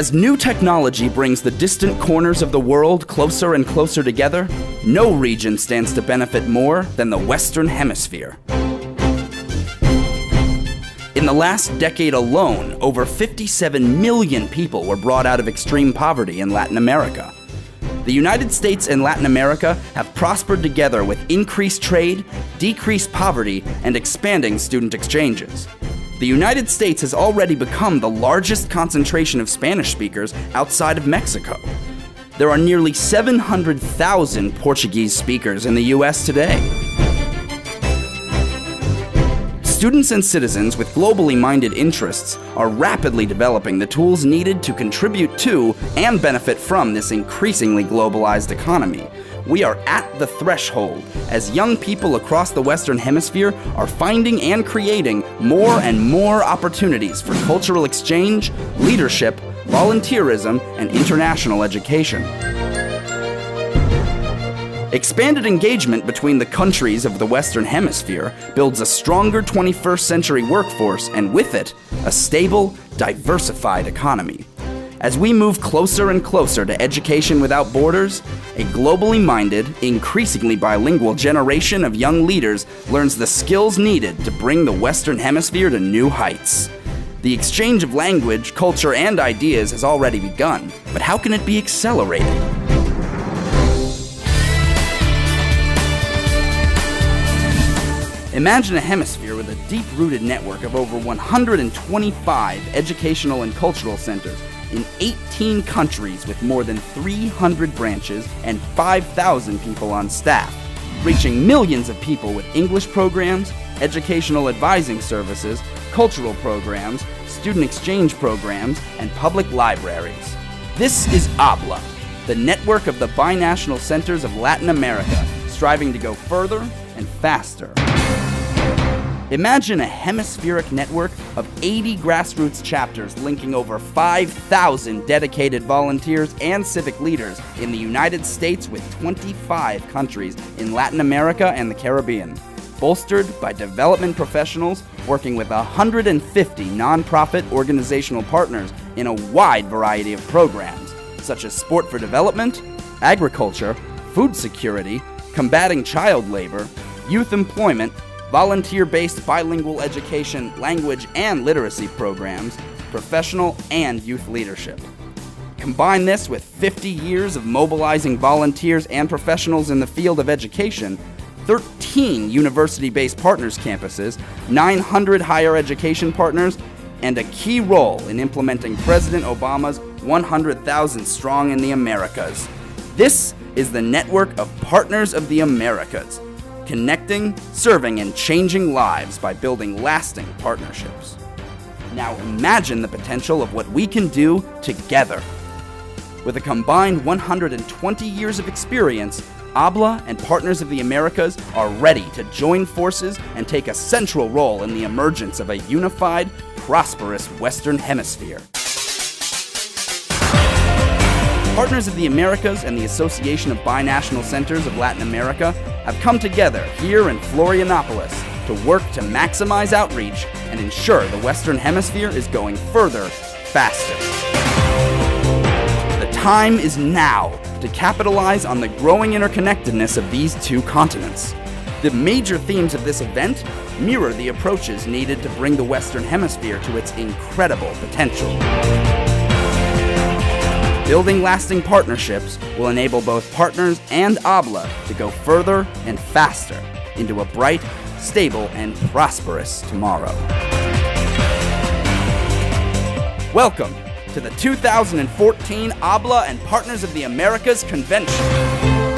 As new technology brings the distant corners of the world closer and closer together, no region stands to benefit more than the Western Hemisphere. In the last decade alone, over 57 million people were brought out of extreme poverty in Latin America. The United States and Latin America have prospered together with increased trade, decreased poverty, and expanding student exchanges. The United States has already become the largest concentration of Spanish speakers outside of Mexico. There are nearly 700,000 Portuguese speakers in the U.S. today. Students and citizens with globally minded interests are rapidly developing the tools needed to contribute to and benefit from this increasingly globalized economy. We are at the threshold as young people across the Western Hemisphere are finding and creating more and more opportunities for cultural exchange, leadership, volunteerism, and international education. Expanded engagement between the countries of the Western Hemisphere builds a stronger 21st century workforce and with it, a stable, diversified economy. As we move closer and closer to education without borders, a globally minded, increasingly bilingual generation of young leaders learns the skills needed to bring the Western Hemisphere to new heights. The exchange of language, culture, and ideas has already begun, but how can it be accelerated? Imagine a hemisphere with a deep-rooted network of over 125 educational and cultural centers in 18 countries with more than 300 branches and 5,000 people on staff, reaching millions of people with English programs, educational advising services, cultural programs, student exchange programs, and public libraries. This is ABLA, the network of the binational centers of Latin America, striving to go further and faster. Imagine a hemispheric network of 80 grassroots chapters linking over 5,000 dedicated volunteers and civic leaders in the United States with 25 countries in Latin America and the Caribbean, bolstered by development professionals working with 150 nonprofit organizational partners in a wide variety of programs, such as sport for development, agriculture, food security, combating child labor, youth employment, volunteer-based bilingual education, language, and literacy programs, professional and youth leadership. Combine this with 50 years of mobilizing volunteers and professionals in the field of education, 13 university-based partners campuses, 900 higher education partners, and a key role in implementing President Obama's 100,000 Strong in the Americas. This is the network of Partners of the Americas, connecting, serving, and changing lives by building lasting partnerships. Now imagine the potential of what we can do together. With a combined 120 years of experience, ABLA and Partners of the Americas are ready to join forces and take a central role in the emergence of a unified, prosperous Western Hemisphere. Partners of the Americas and the Association of Binational Centers of Latin America have come together here in Florianopolis to work to maximize outreach and ensure the Western Hemisphere is going further, faster. The time is now to capitalize on the growing interconnectedness of these two continents. The major themes of this event mirror the approaches needed to bring the Western Hemisphere to its incredible potential. Building lasting partnerships will enable both partners and ABLA to go further and faster into a bright, stable, and prosperous tomorrow. Welcome to the 2014 ABLA and Partners of the Americas Convention.